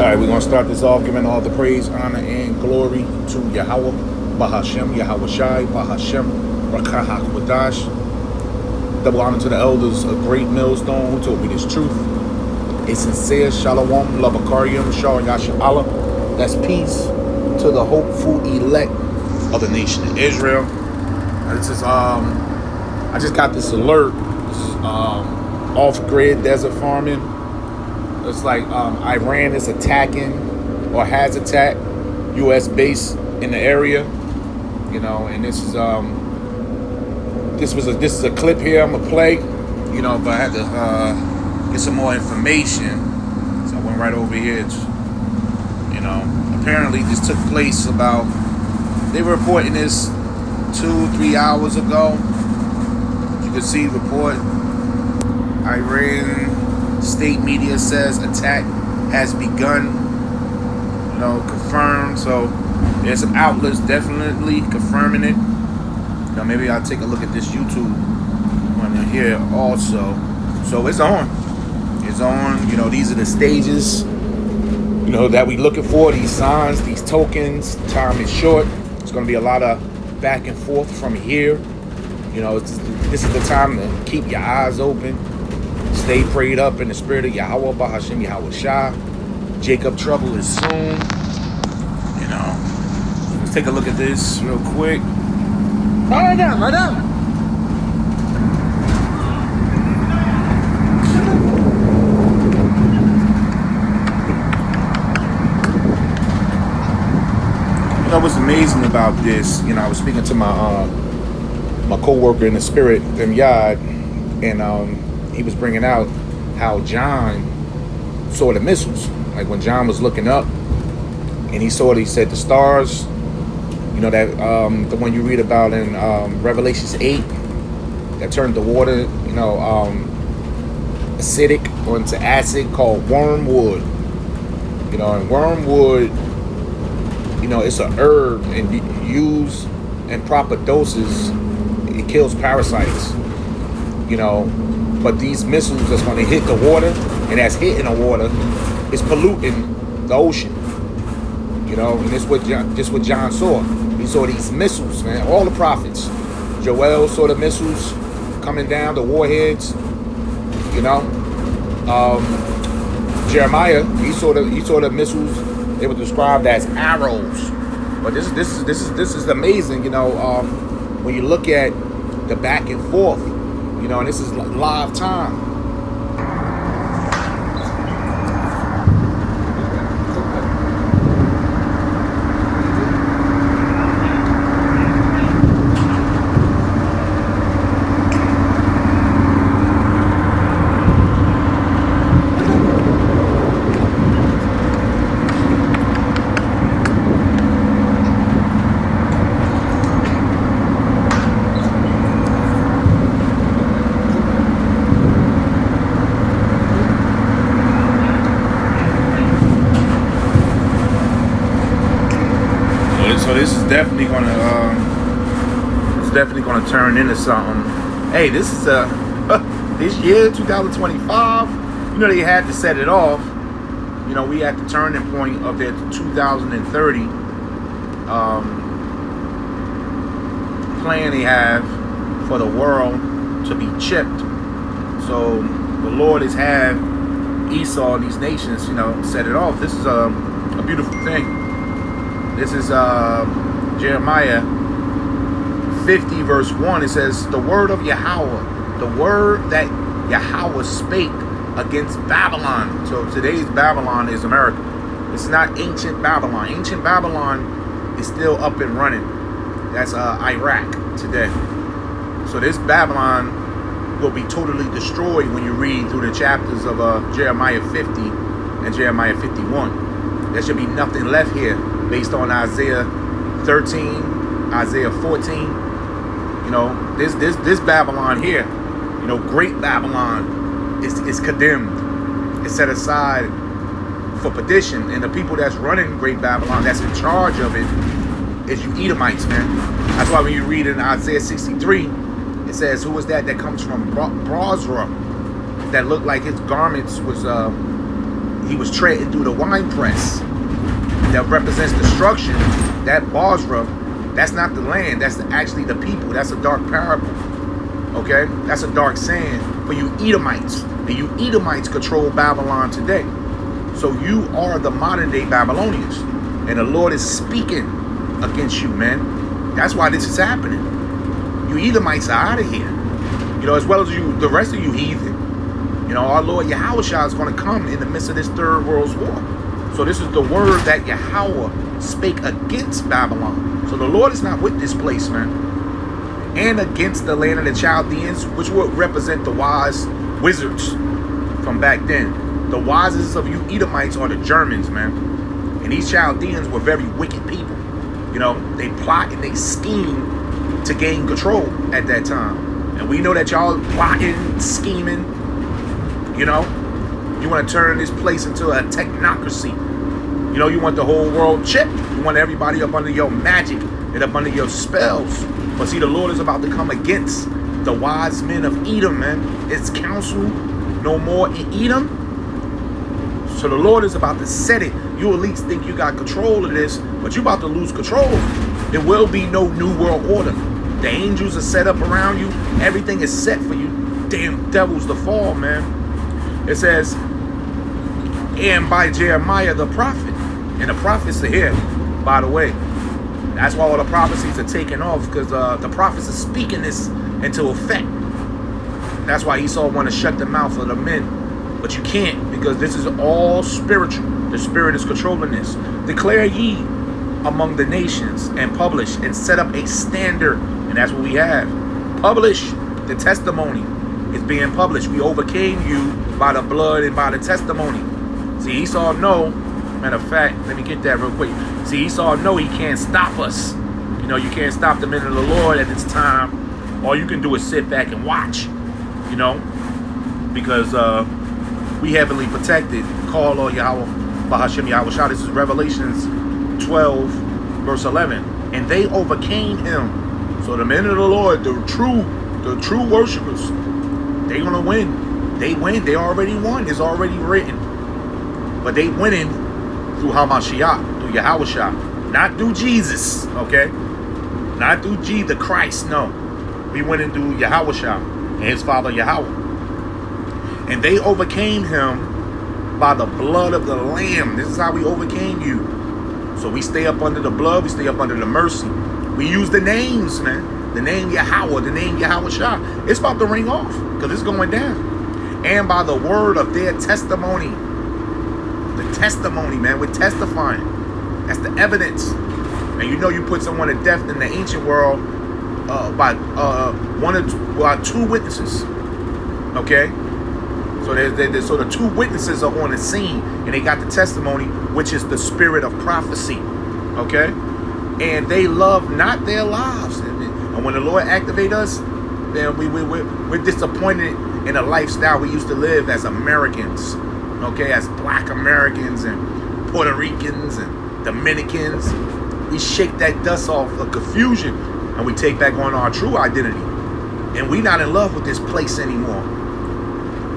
All right, we're going to start this off giving all the praise, honor, and glory to Yahweh, Bahashem, Yahweh Shai, Bahashem, Rakah HaKodash. Double honor to the elders of Great Millstone who told me this truth. A sincere Shalom, Labakarium, Shah Yasha Allah. That's peace to the hopeful elect of the nation of Israel. Now this is, I just got this alert. This is off-grid desert farming. It's like Iran is attacking or has attacked U.S. base in the area, you know. And this is this is a clip here I'm gonna play, you know. But I had to get some more information, so I went right over here. You know, apparently this took place about, they were reporting this 2-3 hours ago. You can see report Iran. State media says attack has begun, you know, confirmed. So there's some outlets definitely confirming it. You know, maybe I'll take a look at this YouTube one here also. So it's on. It's on. You know, these are the stages, you know, that we looking for, these signs, these tokens. Time is short. It's going to be a lot of back and forth from here. You know, this is the time to keep your eyes open. Stay prayed up in the spirit of Yahweh, Bahashem, Yahweh Shah. Jacob trouble is soon. You know. Let's take a look at this real quick. Right down, right down. You know what's amazing about this? You know, I was speaking to my co-worker in the spirit, Yad, and he was bringing out how John saw the missiles. Like when John was looking up and he said the stars, you know, that the one you read about in Revelations 8 that turned the water, you know, acidic or into acid, called wormwood. You know, and wormwood, you know, it's a herb, and used in proper doses, it kills parasites. You know, but these missiles that's going to hit the water, and that's hitting the water, is polluting the ocean. You know, and this what John saw. He saw these missiles, man. All the prophets. Joel saw the missiles coming down, the warheads. You know, Jeremiah, he saw the missiles. They were described as arrows. But this is amazing. You know, when you look at the back and forth. You know, and this is live time. So this is definitely gonna turn into something. Hey, this is this year 2025. You know, they had to set it off. You know, we at the turning point of their 2030 plan they have for the world to be chipped. So the Lord has had Esau and these nations, you know, set it off. This is a beautiful thing. This is Jeremiah 50 verse 1. It says, the word of Yahweh, the word that Yahweh spake against Babylon. So today's Babylon is America. It's not ancient Babylon. Ancient Babylon is still up and running. That's Iraq today. So this Babylon will be totally destroyed when you read through the chapters of Jeremiah 50 and Jeremiah 51. There should be nothing left here based on Isaiah 13, Isaiah 14. You know, this Babylon here, you know, great Babylon is condemned. It's set aside for perdition. And the people that's running great Babylon, that's in charge of it, is you Edomites, man. That's why when you read in Isaiah 63, it says, who is that comes from Bozrah, that looked like his garments was he was treading through the wine press that represents destruction. That Bozrah, that's not the land, that's actually the people. That's a dark parable. Okay, that's a dark saying for you Edomites, and you Edomites control Babylon today. So you are the modern day Babylonians, and the Lord is speaking against you, man. That's why this is happening. You Edomites are out of here, you know, as well as you, the rest of you heathen. You know, our Lord Yahushua is going to come in the midst of this third world war. So this is the word that Yahweh spake against Babylon. So the Lord is not with this place, man. And against the land of the Chaldeans, which would represent the wise wizards from back then. The wisest of you Edomites are the Germans, man. And these Chaldeans were very wicked people. You know, they plot and they scheme to gain control at that time. And we know that y'all plotting, scheming. You know, you want to turn this place into a technocracy. You know, you want the whole world chipped. You want everybody up under your magic and up under your spells. But see, the Lord is about to come against the wise men of Edom, man. It's counsel no more in Edom. So the Lord is about to set it. You at least think you got control of this, but you're about to lose control. There will be no new world order. The angels are set up around you. Everything is set for you. Damn devils to fall, man. It says, and by Jeremiah the prophet. And the prophets are here, by the way. That's why all the prophecies are taken off, because the prophets are speaking this into effect. That's why Esau want to shut the mouth of the men. But you can't, because this is all spiritual. The Spirit is controlling this. Declare ye among the nations, and publish, and set up a standard. And that's what we have. Publish the testimony. It's being published. We overcame you by the blood and by the testimony. See, Esau know. Matter of fact, let me get that real quick. See, Esau know he can't stop us. You know, you can't stop the men of the Lord at this time. All you can do is sit back and watch. You know, because we heavily protected. Call on Yahweh, Bahashem Yahushua. This is Revelations 12, verse 11. And they overcame him. So the men of the Lord, the true worshipers, they're gonna win. They win. They already won. It's already written. But they winning through Hamashiach, through Yahushua, not through Jesus, okay? Not through the Christ, no. We went in through Yahushua and his father Yahweh. And they overcame him by the blood of the Lamb. This is how we overcame you. So we stay up under the blood, we stay up under the mercy. We use the names, man. The name Yahweh, the name Yahushua. It's about to ring off, because it's going down. And by the word of their testimony. The testimony, man. We're testifying. That's the evidence. And you know, you put someone to death in the ancient world by two witnesses. Okay, so so the two witnesses are on the scene, and they got the testimony, which is the spirit of prophecy. Okay, and they love not their lives. And when the Lord activate us, then we're disappointed in the lifestyle we used to live as Americans. Okay, as Black Americans and Puerto Ricans and Dominicans, we shake that dust off of confusion and we take back on our true identity. And we're not in love with this place anymore.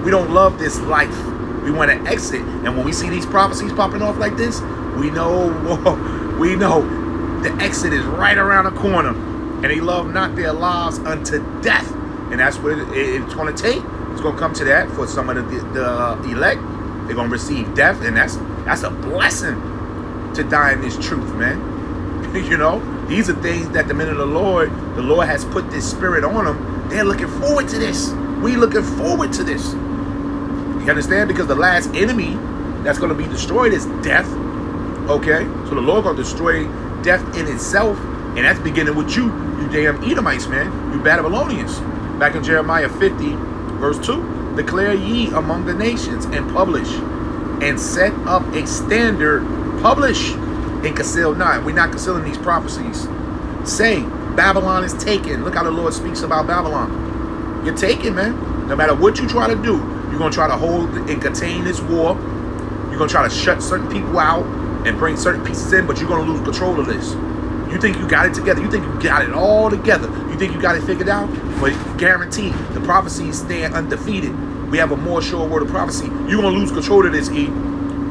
We don't love this life. We want to exit. And when we see these prophecies popping off like this, we know the exit is right around the corner. And they love not their lives unto death. And that's what it's going to take. It's going to come to that for some of the elect. They're going to receive death, and that's a blessing to die in this truth, man. You know, these are things that the men of the Lord has put this spirit on them. They're looking forward to this. We looking forward to this. You understand? Because the last enemy that's going to be destroyed is death. Okay? So the Lord going to destroy death in itself, and that's beginning with you damn Edomites, man. You Babylonians. Back in Jeremiah 50, verse 2. Declare ye among the nations, and publish, and set up a standard. Publish, and conceal not. We're not concealing these prophecies. Say, Babylon is taken. Look how the Lord speaks about Babylon. You're taken, man. No matter what you try to do, you're going to try to hold and contain this war. You're going to try to shut certain people out and bring certain pieces in, but you're going to lose control of this. You think you got it together. You think you got it all together. You think you got it figured out. But guaranteed, the prophecies stand undefeated. We have a more sure word of prophecy. You're going to lose control of this, E.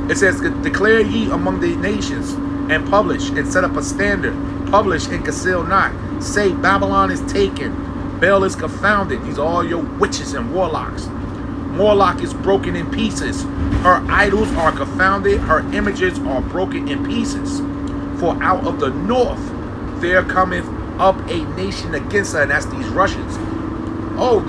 It says, declare ye among the nations, and publish, and set up a standard. Publish and conceal not. Say, Babylon is taken. Baal is confounded. These are all your witches and warlocks. Moloch is broken in pieces. Her idols are confounded. Her images are broken in pieces. For out of the north there cometh up a nation against her, and that's these Russians. Oh,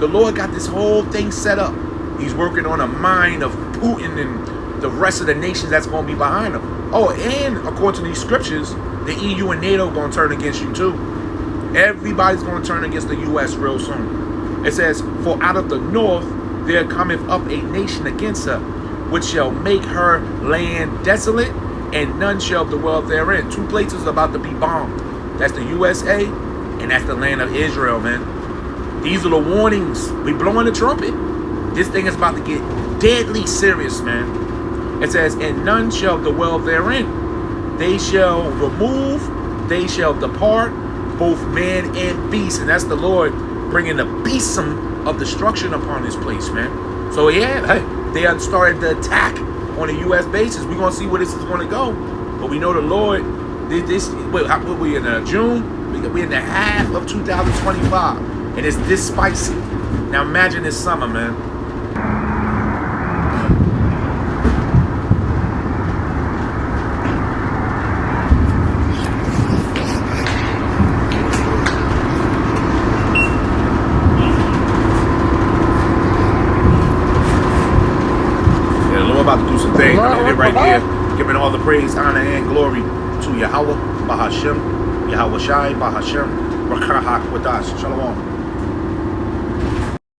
the Lord got this whole thing set up. He's working on a mind of Putin and the rest of the nations that's going to be behind him. Oh, and according to these scriptures, the EU and NATO are going to turn against you too. Everybody's going to turn against the U.S. real soon. It says, for out of the north there cometh up a nation against her, which shall make her land desolate, and none shall dwell therein. Two places are about to be bombed. That's the USA, and that's the land of Israel, man. These are the warnings. We blowing the trumpet. This thing is about to get deadly serious, man. It says, and none shall dwell therein. They shall remove, they shall depart, both man and beast. And that's the Lord bringing the besom of destruction upon this place, man. So yeah, hey, they have started the attack on a U.S. basis. We're going to see where this is going to go. But we know the Lord, what we in June? We're in the half of 2025. And it's this spicy. Now imagine this summer, man. About to do some things. I'm in it right here, giving all the praise, honor, and glory to Yahweh, Bahashem, Yahweh Shai, Bahashem, Rakahak Wadash. Shalom.